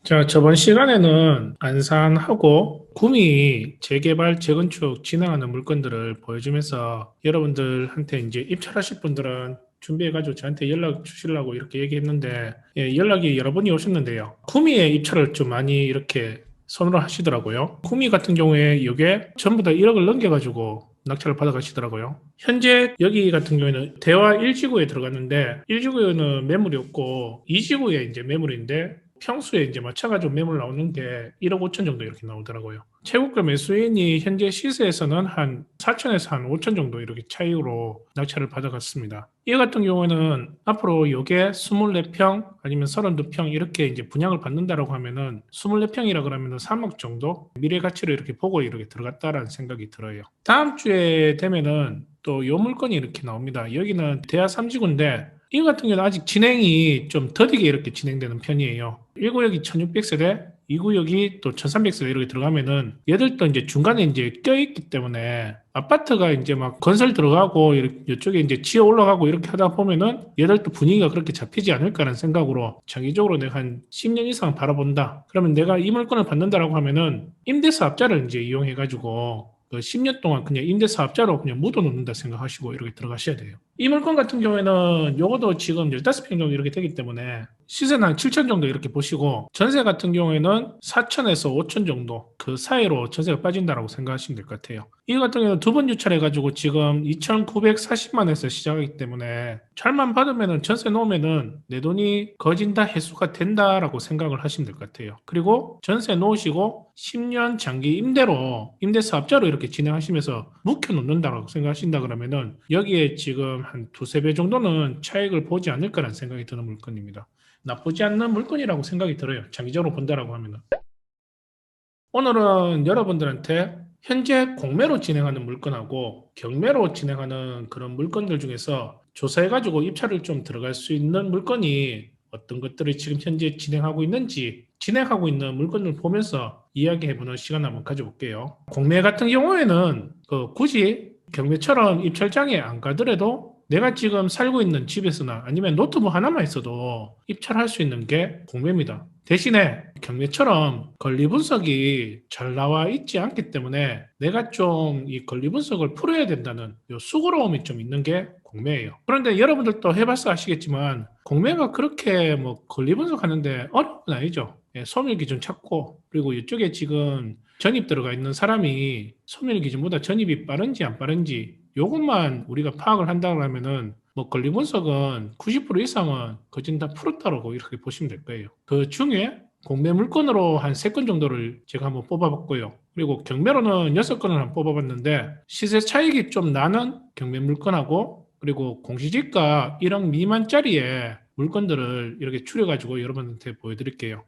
자, 저번 시간에는 안산하고 구미 재개발, 재건축 진행하는 물건들을 보여주면서 여러분들한테 이제 입찰하실 분들은 준비해가지고 저한테 연락 주시려고 이렇게 얘기했는데, 연락이 여러 번이 오셨는데요. 구미에 입찰을 좀 많이 이렇게 선호를 하시더라고요. 구미 같은 경우에 이게 전부 다 1억을 넘겨가지고 낙찰을 받아가시더라고요. 현재 여기 같은 경우에는 대화 1지구에 들어갔는데 1지구에는 매물이 없고 2지구에 이제 매물인데 평수에 이제 맞춰가지고 매물 나오는 게 1억 5천 정도 이렇게 나오더라고요. 최고가 매수인이 현재 시세에서는 한 4천에서 한 5천 정도 이렇게 차이로 낙찰을 받아갔습니다. 이 같은 경우에는 앞으로 요게 24평 아니면 32평 이렇게 이제 분양을 받는다라고 하면은 24평이라 그러면은 3억 정도 미래 가치를 이렇게 보고 이렇게 들어갔다라는 생각이 들어요. 다음 주에 되면은 또 요 물건이 이렇게 나옵니다. 여기는 대하 3지구인데 이거 같은 경우는 아직 진행이 좀 더디게 이렇게 진행되는 편이에요. 1구역이 1600세대, 2구역이 또 1300세대 이렇게 들어가면은 얘들도 이제 중간에 이제 껴있기 때문에 아파트가 이제 막 건설 들어가고 이쪽에 이제 지어 올라가고 이렇게 하다 보면은 얘들도 분위기가 그렇게 잡히지 않을까라는 생각으로 장기적으로 내가 한 10년 이상 바라본다. 그러면 내가 이 물건을 받는다라고 하면은 임대사업자를 이제 이용해가지고 그 10년 동안 그냥 임대사업자로 그냥 묻어놓는다 생각하시고 이렇게 들어가셔야 돼요. 이 물건 같은 경우에는 요것도 지금 15평 정도 이렇게 되기 때문에 시세는 한 7천 정도 이렇게 보시고 전세 같은 경우에는 4천에서 5천 정도 그 사이로 전세가 빠진다라고 생각하시면 될 것 같아요. 이 같은 경우는 두 번 유찰해가지고 지금 2,940만에서 시작하기 때문에 잘만 받으면은 전세 놓으면은 내 돈이 거진다 해소가 된다라고 생각을 하시면 될 것 같아요. 그리고 전세 놓으시고 10년 장기 임대로 임대사업자로 이렇게 진행하시면서 묵혀놓는다라고 생각하신다 그러면은 여기에 지금 한 두세 배 정도는 차익을 보지 않을까라는 생각이 드는 물건입니다. 나쁘지 않는 물건이라고 생각이 들어요. 장기적으로 본다라고 하면은. 오늘은 여러분들한테 현재 공매로 진행하는 물건하고 경매로 진행하는 그런 물건들 중에서 조사해가지고 입찰을 좀 들어갈 수 있는 물건이 어떤 것들을 지금 현재 진행하고 있는지 진행하고 있는 물건을 보면서 이야기해보는 시간 한번 가져볼게요. 공매 같은 경우에는 굳이 경매처럼 입찰장에 안 가더라도 내가 지금 살고 있는 집에서나 아니면 노트북 하나만 있어도 입찰할 수 있는 게 공매입니다. 대신에 경매처럼 권리 분석이 잘 나와 있지 않기 때문에 내가 좀 이 권리 분석을 풀어야 된다는 요 수고로움이 좀 있는 게 공매예요. 그런데 여러분들도 해봐서 아시겠지만 공매가 그렇게 뭐 권리 분석하는데 어려운 건 아니죠. 소멸 기준 찾고 그리고 이쪽에 지금 전입 들어가 있는 사람이 소멸 기준보다 전입이 빠른지 안 빠른지 요것만 우리가 파악을 한다고 하면은 뭐 권리 분석은 90% 이상은 거진 다 풀었다고 이렇게 보시면 될 거예요. 그 중에 공매 물건으로 한 3건 정도를 제가 한번 뽑아봤고요. 그리고 경매로는 6건을 한번 뽑아봤는데 시세 차익이 좀 나는 경매 물건하고 그리고 공시지가 1억 미만짜리의 물건들을 이렇게 추려가지고 여러분한테 보여드릴게요.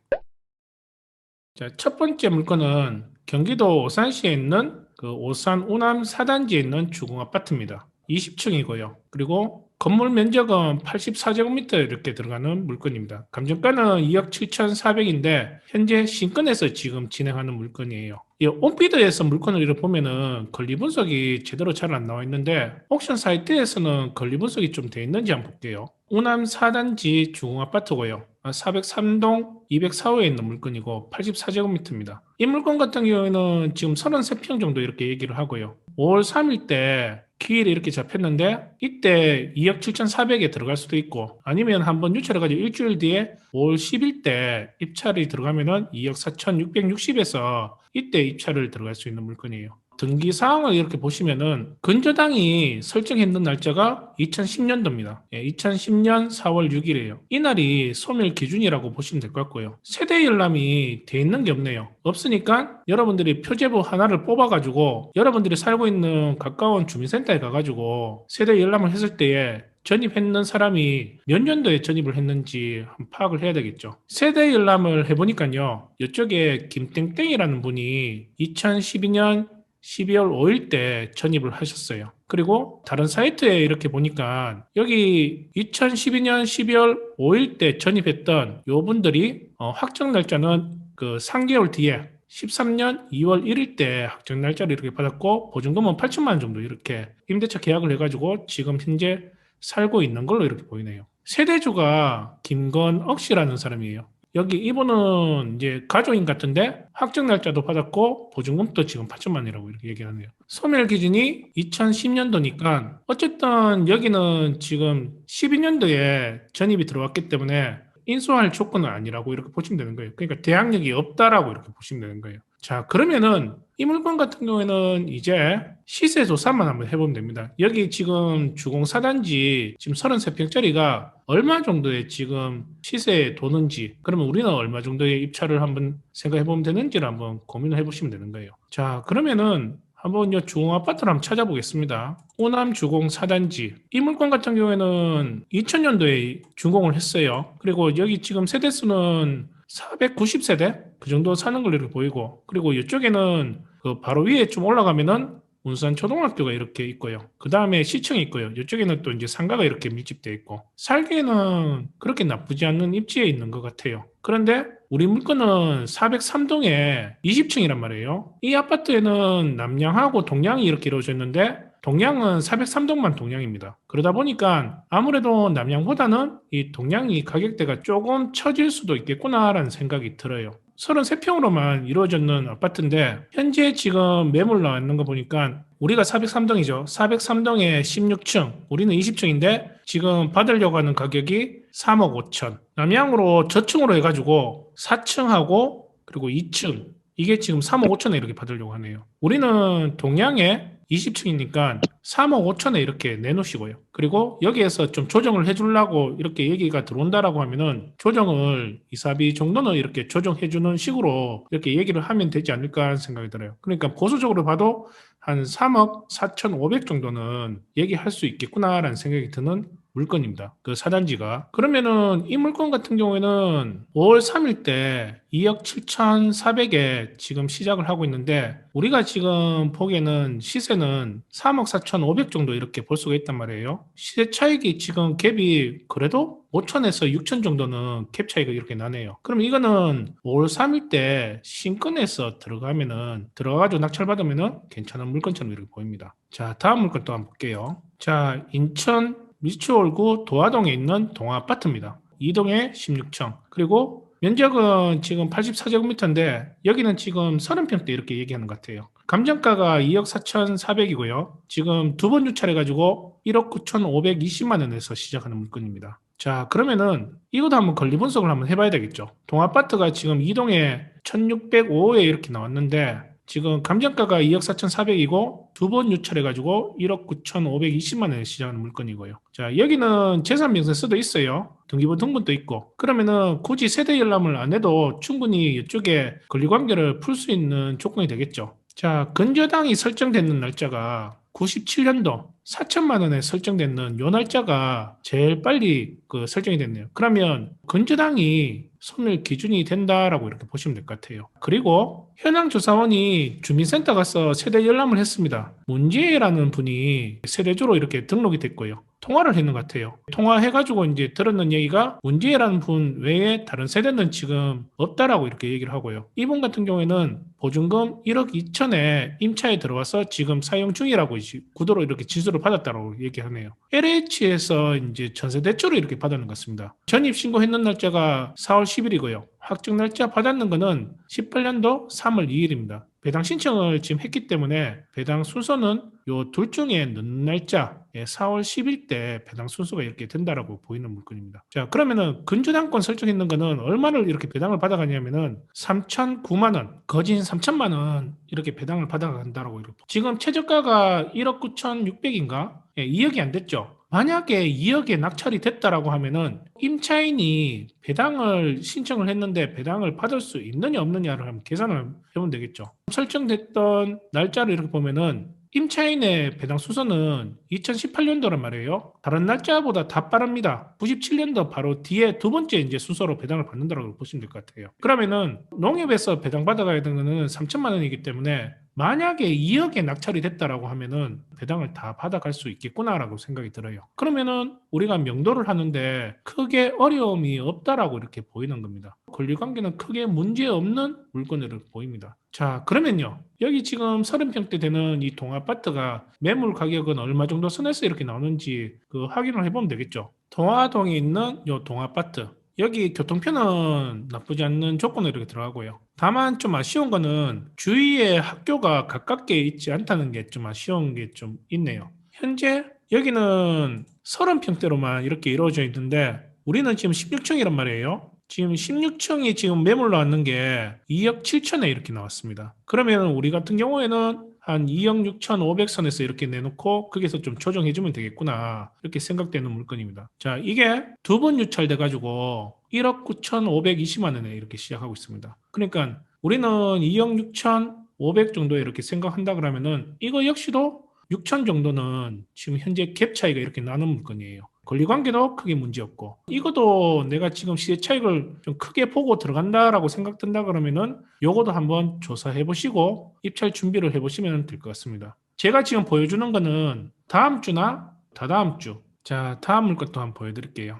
자, 첫 번째 물건은 경기도 오산시에 있는 그 오산 우남 4단지에 있는 주공 아파트입니다. 20층이고요. 그리고 건물 면적은 84제곱미터 이렇게 들어가는 물건입니다. 감정가는 2억 7,400인데 현재 신건에서 지금 진행하는 물건이에요. 이 온피드에서 물건을 이렇게 보면은 권리 분석이 제대로 잘 안 나와 있는데 옥션 사이트에서는 권리 분석이 좀 돼 있는지 한번 볼게요. 우남 4단지 주공 아파트고요. 403동 204호에 있는 물건이고 84제곱미터입니다. 이 물건 같은 경우에는 지금 33평 정도 이렇게 얘기를 하고요. 5월 3일 때 기일이 이렇게 잡혔는데 이때 2억 7,400에 들어갈 수도 있고 아니면 한번 유찰해가지고 일주일 뒤에 5월 10일 때 입찰이 들어가면은 2억 4,660에서 이때 입찰을 들어갈 수 있는 물건이에요. 등기 사항을 이렇게 보시면은 근저당이 설정했는 날짜가 2010년도입니다. 2010년 4월 6일이에요. 이날이 소멸 기준이라고 보시면 될 것 같고요. 세대 열람이 돼 있는 게 없네요. 없으니까 여러분들이 표제부 하나를 뽑아가지고 여러분들이 살고 있는 가까운 주민센터에 가가지고 세대 열람을 했을 때에 전입했는 사람이 몇 년도에 전입을 했는지 파악을 해야 되겠죠. 세대 열람을 해보니까요. 이쪽에 김땡땡이라는 분이 2012년 12월 5일 때 전입을 하셨어요. 그리고 다른 사이트에 이렇게 보니까 여기 2012년 12월 5일 때 전입했던 요 분들이 확정 날짜는 그 3개월 뒤에 13년 2월 1일 때 확정 날짜를 이렇게 받았고 보증금은 8천만 원 정도 이렇게 임대차 계약을 해가지고 지금 현재 살고 있는 걸로 이렇게 보이네요. 세대주가 김건억 씨라는 사람이에요. 여기 이분은 이제 가족인 같은데 확정 날짜도 받았고 보증금도 지금 8천만 원이라고 이렇게 얘기하네요. 소멸 기준이 2010년도니까 어쨌든 여기는 지금 12년도에 전입이 들어왔기 때문에 인수할 조건은 아니라고 이렇게 보시면 되는 거예요. 그러니까 대항력이 없다라고 이렇게 보시면 되는 거예요. 자, 그러면은 이 물건 같은 경우에는 이제 시세 조사만 한번 해보면 됩니다. 여기 지금 주공 4단지 지금 33평짜리가 얼마 정도의 지금 시세에 도는지, 그러면 우리는 얼마 정도의 입찰을 한번 생각해 보면 되는지를 한번 고민을 해보시면 되는 거예요. 자, 그러면은 한번 이 주공 아파트를 한번 찾아보겠습니다. 호남 주공 4단지. 이 물건 같은 경우에는 2000년도에 준공을 했어요. 그리고 여기 지금 세대수는 490세대? 그 정도 사는 걸로 이렇게 보이고, 그리고 이쪽에는 그 바로 위에 좀 올라가면은 운산 초등학교가 이렇게 있고요. 그 다음에 시청이 있고요. 이쪽에는 또 이제 상가가 이렇게 밀집되어 있고, 살기에는 그렇게 나쁘지 않는 입지에 있는 것 같아요. 그런데 우리 물건은 403동에 20층이란 말이에요. 이 아파트에는 남양하고 동양이 이렇게 이루어져 있는데, 동양은 403동만 동양입니다. 그러다 보니까 아무래도 남양보다는 이 동양이 가격대가 조금 처질 수도 있겠구나라는 생각이 들어요. 33평으로만 이루어졌는 아파트인데 현재 지금 매물 나와 있는 거 보니까 우리가 403동이죠. 403동에 16층, 우리는 20층인데 지금 받으려고 하는 가격이 3억 5천. 남양으로 저층으로 해가지고 4층하고 그리고 2층, 이게 지금 3억 5천에 이렇게 받으려고 하네요. 우리는 동양에 20층이니까 3억 5천에 이렇게 내놓으시고요. 그리고 여기에서 좀 조정을 해주려고 이렇게 얘기가 들어온다라고 하면은 조정을 이사비 정도는 이렇게 조정해주는 식으로 이렇게 얘기를 하면 되지 않을까 하는 생각이 들어요. 그러니까 보수적으로 봐도 한 3억 4,500 정도는 얘기할 수 있겠구나라는 생각이 드는 물건입니다. 그 사단지가. 그러면은 이 물건 같은 경우에는 5월 3일 때 2억 7,400에 지금 시작을 하고 있는데 우리가 지금 보기에는 시세는 3억 4,500 정도 이렇게 볼 수가 있단 말이에요. 시세 차익이 지금 갭이 그래도 5천에서 6천 정도는 캡 차이가 이렇게 나네요. 그럼 이거는 5월 3일 때 신권에서 들어가가지고 낙찰받으면은 괜찮은 물건처럼 이렇게 보입니다. 자, 다음 물건 또 한번 볼게요. 자, 인천 미추홀구 도화동에 있는 동아아파트입니다. 2동에 16층. 그리고 면적은 지금 84제곱미터인데 여기는 지금 30평대 이렇게 얘기하는 것 같아요. 감정가가 2억 4,400이고요. 지금 두 번 유찰해가지고 1억 9,520만 원에서 시작하는 물건입니다. 자, 그러면은 이것도 한번 권리 분석을 한번 해봐야 되겠죠. 동아파트가 지금 2동에 1605에 이렇게 나왔는데 지금 감정가가 2억 4,400이고 두 번 유찰해가지고 1억 9,520만 원에 시작하는 물건이고요. 자, 여기는 재산명세서도 있어요. 등기부 등본도 있고. 그러면은 굳이 세대 열람을 안 해도 충분히 이쪽에 권리관계를 풀 수 있는 조건이 되겠죠. 자, 근저당이 설정되는 날짜가 97년도 4천만 원에 설정되는 요 날짜가 제일 빨리 설정이 됐네요. 그러면 근저당이 소멸 기준이 된다라고 이렇게 보시면 될 것 같아요. 그리고 현황 조사원이 주민센터 가서 세대 열람을 했습니다. 문재라는 분이 세대주로 이렇게 등록이 됐고요. 통화를 했는 것 같아요. 통화해가지고 이제 들었는 얘기가 문재라는 분 외에 다른 세대는 지금 없다라고 이렇게 얘기를 하고요. 이분 같은 경우에는 보증금 1억 2천에 임차에 들어와서 지금 사용 중이라고 구도로 이렇게 진술을 받았다고 얘기하네요. LH에서 이제 전세 대출을 이렇게 받는 것 같습니다. 전입 신고했는 날짜가 4월 10일이고요. 확정 날짜 받았는 거는 18년도 3월 2일입니다. 배당 신청을 지금 했기 때문에 배당 순서는 요 둘 중에 늦는 날짜 4월 10일 때 배당 순서가 이렇게 된다라고 보이는 물건입니다. 자, 그러면은 근저당권 설정했는 거는 얼마를 이렇게 배당을 받아가냐면은 3,009만 원, 거진 3천만 원 이렇게 배당을 받아간다라고 이렇게. 지금 최저가가 1억 9,600인가? 2억이 안 됐죠. 만약에 2억에 낙찰이 됐다라고 하면은 임차인이 배당을 신청을 했는데 배당을 받을 수 있느냐 없느냐를 한번 계산을 해보면 되겠죠. 설정됐던 날짜를 이렇게 보면은 임차인의 배당 순서는 2018년도란 말이에요. 다른 날짜보다 다 빠릅니다. 97년도 바로 뒤에 두 번째 이제 순서로 배당을 받는다고 보시면 될 것 같아요. 그러면은 농협에서 배당 받아가야 되는 거는 3천만 원이기 때문에 만약에 2억에 낙찰이 됐다라고 하면은 배당을 다 받아갈 수 있겠구나라고 생각이 들어요. 그러면은 우리가 명도를 하는데 크게 어려움이 없다라고 이렇게 보이는 겁니다. 권리관계는 크게 문제 없는 물건으로 보입니다. 자, 그러면요. 여기 지금 30평대 되는 이 동아파트가 매물 가격은 얼마 정도 선에서 이렇게 나오는지 확인을 해보면 되겠죠. 동화동에 있는 이 동아파트. 여기 교통편은 나쁘지 않는 조건으로 이렇게 들어가고요. 다만 좀 아쉬운 거는 주위에 학교가 가깝게 있지 않다는 게 좀 아쉬운 게 좀 있네요. 현재 여기는 30평대로만 이렇게 이루어져 있는데 우리는 지금 16층이란 말이에요. 지금 16층이 지금 매물 나왔는 게 2억 7천에 이렇게 나왔습니다. 그러면 우리 같은 경우에는 한 2억 6천5백선에서 이렇게 내놓고 거기서 좀 조정해주면 되겠구나 이렇게 생각되는 물건입니다. 자, 이게 두 번 유찰돼 가지고 1억 9천5백이십만 원에 이렇게 시작하고 있습니다. 그러니까 우리는 2억 6천5백 정도에 이렇게 생각한다 그러면은 이거 역시도 6천 정도는 지금 현재 갭 차이가 이렇게 나는 물건이에요. 권리관계도 크게 문제없고 이것도 내가 지금 시세 차익을 좀 크게 보고 들어간다라고 생각된다 그러면은 요것도 한번 조사해 보시고 입찰 준비를 해 보시면 될 것 같습니다. 제가 지금 보여주는 거는 다음 주나 다다음 주. 자, 다음 물건 한번 보여드릴게요.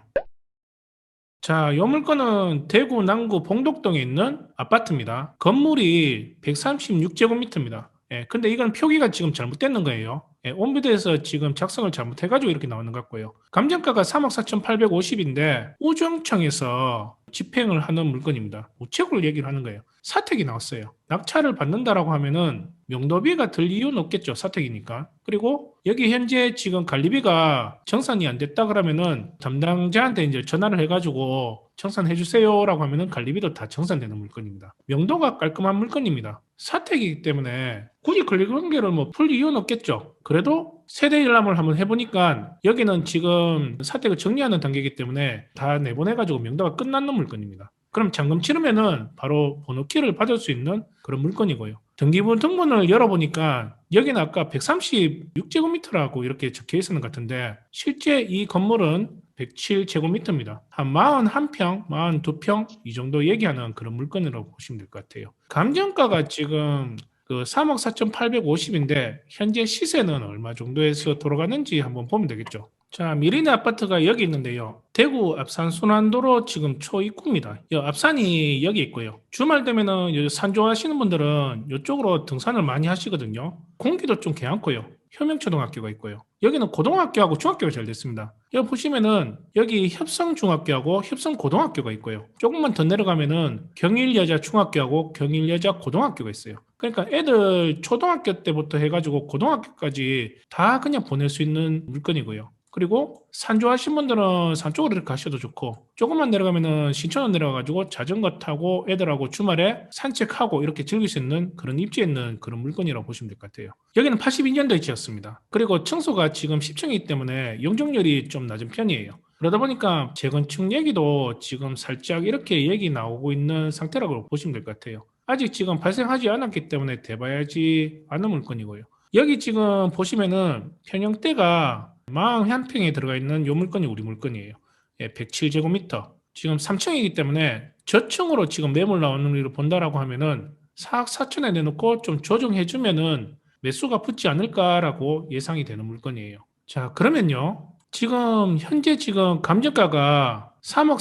자, 요 물건은 대구 남구 봉독동에 있는 아파트입니다. 건물이 136제곱미터입니다. 예, 근데 이건 표기가 지금 잘못됐는 거예요. 예, 온비드에서 지금 작성을 잘못해가지고 이렇게 나오는 것 같고요. 감정가가 3억 4,850인데 우정청에서 집행을 하는 물건입니다. 우체국을 얘기를 하는 거예요. 사택이 나왔어요. 낙찰을 받는다라고 하면은 명도비가 들 이유는 없겠죠. 사택이니까. 그리고 여기 현재 지금 관리비가 정산이 안 됐다 그러면은 담당자한테 이제 전화를 해가지고 정산해 주세요라고 하면은 관리비도 다 정산되는 물건입니다. 명도가 깔끔한 물건입니다. 사택이기 때문에 굳이 권리관계를 뭐 풀 이유는 없겠죠. 그래도 세대 일람을 한번 해보니까 여기는 지금 사택을 정리하는 단계이기 때문에 다 내보내가지고 명도가 끝났는 물건입니다. 그럼 잔금 치르면은 바로 번호키를 받을 수 있는 그런 물건이고요. 등기부 등본을 열어보니까 여기는 아까 136제곱미터라고 이렇게 적혀 있었는 것 같은데 실제 이 건물은 107제곱미터입니다. 한 41평, 42평 이 정도 얘기하는 그런 물건이라고 보시면 될 것 같아요. 감정가가 지금 그 3억 4,850인데 현재 시세는 얼마 정도에서 돌아가는지 한번 보면 되겠죠. 자, 미리네 아파트가 여기 있는데요. 대구 앞산 순환도로 지금 초입구입니다. 앞산이 여기 있고요. 주말 되면은 산 좋아하시는 분들은 이쪽으로 등산을 많이 하시거든요. 공기도 좀 괜찮고요. 효명초등학교가 있고요. 여기는 고등학교하고 중학교가 잘 됐습니다. 여기 보시면은 여기 협성중학교하고 협성고등학교가 있고요. 조금만 더 내려가면은 경일여자중학교하고 경일여자고등학교가 있어요. 그러니까 애들 초등학교 때부터 해가지고 고등학교까지 다 그냥 보낼 수 있는 물건이고요. 그리고 산 좋아하시는 분들은 산 쪽으로 이렇게 가셔도 좋고 조금만 내려가면은 신천원 내려가가지고 자전거 타고 애들하고 주말에 산책하고 이렇게 즐길 수 있는 그런 입지에 있는 그런 물건이라고 보시면 될 것 같아요. 여기는 82년도에 지었습니다. 그리고 층수가 지금 10층이기 때문에 용적률이 좀 낮은 편이에요. 그러다 보니까 재건축 얘기도 지금 살짝 이렇게 얘기 나오고 있는 상태라고 보시면 될 것 같아요. 아직 지금 발생하지 않았기 때문에 대봐야지 않은 물건이고요. 여기 지금 보시면은 평형대가 41평에 들어가 있는 요 물건이 우리 물건이에요. 예, 107제곱미터. 지금 3층이기 때문에 저층으로 지금 매물 나오는 일을 본다라고 하면은 4억 4천에 내놓고 좀 조정해주면은 매수가 붙지 않을까라고 예상이 되는 물건이에요. 자, 그러면요. 지금 현재 지금 감정가가 3억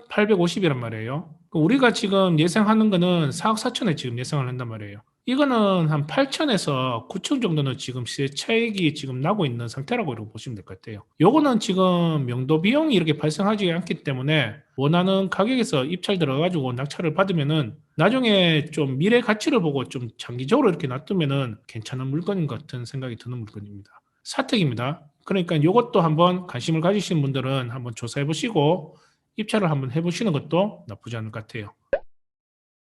4,850이란 말이에요. 우리가 지금 예상하는 거는 4억 4천에 지금 예상을 한단 말이에요. 이거는 한 8천에서 9천 정도는 지금 시세 차익이 지금 나고 있는 상태라고 이렇게 보시면 될 것 같아요. 요거는 지금 명도 비용이 이렇게 발생하지 않기 때문에 원하는 가격에서 입찰 들어가지고 낙찰을 받으면은 나중에 좀 미래 가치를 보고 좀 장기적으로 이렇게 놔두면은 괜찮은 물건인 것 같은 생각이 드는 물건입니다. 사택입니다. 그러니까 요것도 한번 관심을 가지시는 분들은 한번 조사해 보시고 입찰을 한번 해보시는 것도 나쁘지 않을 것 같아요.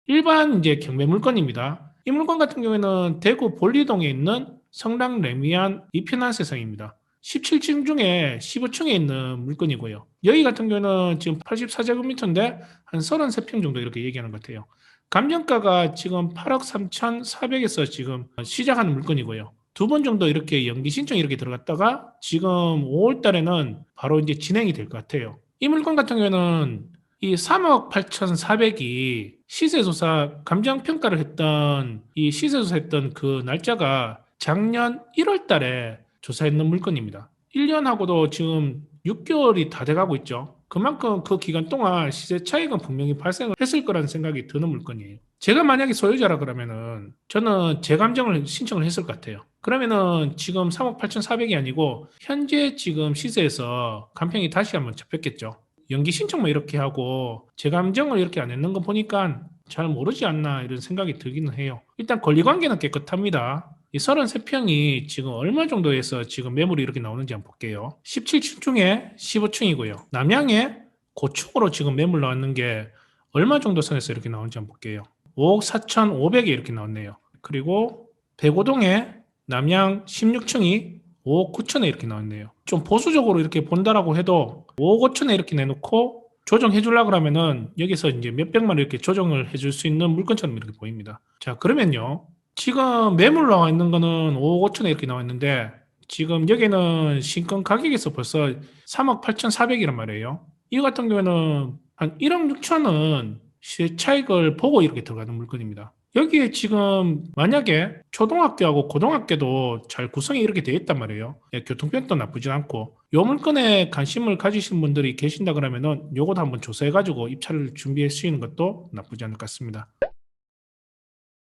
일반 이제 경매 물건입니다. 이 물건 같은 경우에는 대구 볼리동에 있는 성당 레미안 리피난세상입니다. 17층 중에 15층에 있는 물건이고요. 여기 같은 경우는 지금 84제곱미터인데 한 33평 정도 이렇게 얘기하는 것 같아요. 감정가가 지금 8억 3,400에서 지금 시작하는 물건이고요. 두 번 정도 이렇게 연기 신청이 이렇게 들어갔다가 지금 5월 달에는 바로 이제 진행이 될 것 같아요. 이 물건 같은 경우에는 이 3억 8,400이 시세조사 감정평가를 했던 이 시세조사 했던 그 날짜가 작년 1월 달에 조사했는 물건입니다. 1년하고도 지금 6개월이 다 돼가고 있죠. 그만큼 그 기간 동안 시세 차이가 분명히 발생을 했을 거라는 생각이 드는 물건이에요. 제가 만약에 소유자라 그러면은 저는 재감정을 신청을 했을 것 같아요. 그러면은 지금 3억 8,400이 아니고 현재 지금 시세에서 감평이 다시 한번 잡혔겠죠. 연기 신청만 이렇게 하고 재감정을 이렇게 안 했는 거 보니까 잘 모르지 않나 이런 생각이 들기는 해요. 일단 권리관계는 깨끗합니다. 이 33평이 지금 얼마 정도에서 지금 매물이 이렇게 나오는지 한번 볼게요. 17층 중에 15층이고요. 남양에 고층으로 지금 매물 나왔는 게 얼마 정도 선에서 이렇게 나오는지 한번 볼게요. 5억 4,500에 이렇게 나왔네요. 그리고 백오동에 남양 16층이 5억 9천에 이렇게 나왔네요. 좀 보수적으로 이렇게 본다라고 해도 5억 5천에 이렇게 내놓고 조정해 주려고 그러면은 여기서 이제 몇백만 원 이렇게 조정을 해줄 수 있는 물건처럼 이렇게 보입니다. 자, 그러면요. 지금 매물 나와 있는 거는 5억 5천에 이렇게 나와 있는데 지금 여기는 신권 가격에서 벌써 3억 8,400이란 말이에요. 이 같은 경우에는 한 1억 6천은 시세 차익을 보고 이렇게 들어가는 물건입니다. 여기에 지금 만약에 초등학교하고 고등학교도 잘 구성이 이렇게 되어 있단 말이에요. 예, 교통편도 나쁘진 않고 요 물건에 관심을 가지신 분들이 계신다 그러면은 요것도 한번 조사해가지고 입찰을 준비해 쓰시는 것도 나쁘지 않을 것 같습니다.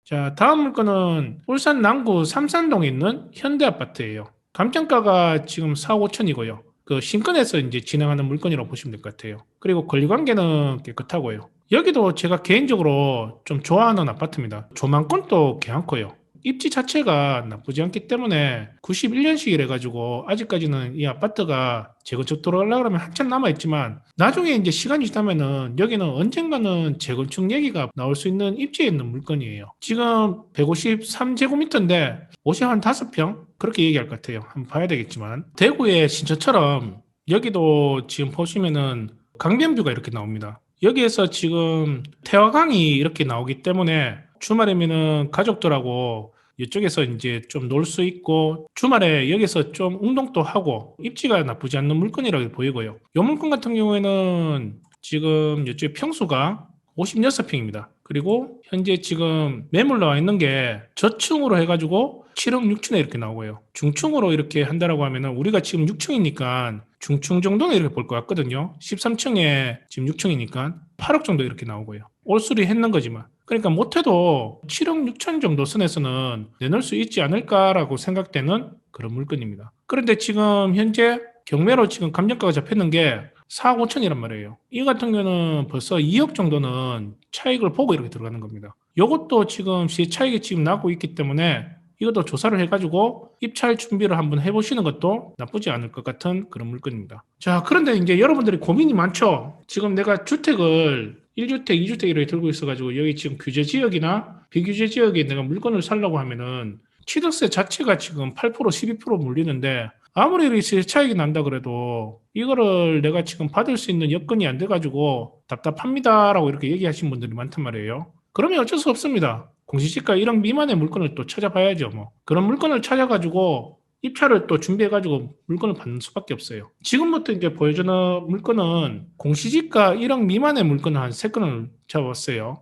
자, 다음 물건은 울산 남구 삼산동에 있는 현대아파트예요. 감정가가 지금 4억 5천이고요. 그 신권에서 이제 진행하는 물건이라고 보시면 될 것 같아요. 그리고 권리관계는 깨끗하고요. 여기도 제가 개인적으로 좀 좋아하는 아파트입니다. 조망권도 괜찮고요. 입지 자체가 나쁘지 않기 때문에 91년식이라 가지고 아직까지는 이 아파트가 재건축 들어가려고 하면 한참 남아있지만 나중에 이제 시간이 지나면은 여기는 언젠가는 재건축 얘기가 나올 수 있는 입지에 있는 물건이에요. 지금 153제곱미터인데 50한 5평? 그렇게 얘기할 것 같아요. 한번 봐야 되겠지만 대구의 신천처럼 여기도 지금 보시면은 강변뷰가 이렇게 나옵니다. 여기에서 지금 태화강이 이렇게 나오기 때문에 주말이면은 가족들하고 이쪽에서 이제 좀 놀 수 있고 주말에 여기서 좀 운동도 하고 입지가 나쁘지 않는 물건이라고 보이고요. 이 물건 같은 경우에는 지금 이쪽에 평수가 56평입니다. 그리고 현재 지금 매물 나와 있는 게 저층으로 해가지고 7억 6천에 이렇게 나오고요. 중층으로 이렇게 한다라고 하면은 우리가 지금 6층이니까 중층 정도는 이렇게 볼 것 같거든요. 13층에 지금 6층이니까 8억 정도 이렇게 나오고요. 올수리 했는 거지만. 그러니까 못해도 7억 6천 정도 선에서는 내놓을 수 있지 않을까라고 생각되는 그런 물건입니다. 그런데 지금 현재 경매로 지금 감정가가 잡혔는 게 4억 5천이란 말이에요. 이 같은 경우는 벌써 2억 정도는 차익을 보고 이렇게 들어가는 겁니다. 이것도 지금 시세 차익이 지금 나고 있기 때문에 이것도 조사를 해가지고 입찰 준비를 한번 해보시는 것도 나쁘지 않을 것 같은 그런 물건입니다. 자, 그런데 이제 여러분들이 고민이 많죠? 지금 내가 주택을 1주택, 2주택 이렇게 들고 있어가지고 여기 지금 규제 지역이나 비규제 지역에 내가 물건을 살려고 하면은 취득세 자체가 지금 8%, 12% 물리는데 아무리 이렇게 차익이 난다 그래도 이거를 내가 지금 받을 수 있는 여건이 안 돼가지고 답답합니다라고 이렇게 얘기하시는 분들이 많단 말이에요. 그러면 어쩔 수 없습니다. 공시지가 1억 미만의 물건을 또 찾아봐야죠, 뭐. 그런 물건을 찾아가지고 입찰을 또 준비해가지고 물건을 받는 수밖에 없어요. 지금부터 이제 보여주는 물건은 공시지가 1억 미만의 물건을 한 3건을 잡아봤어요.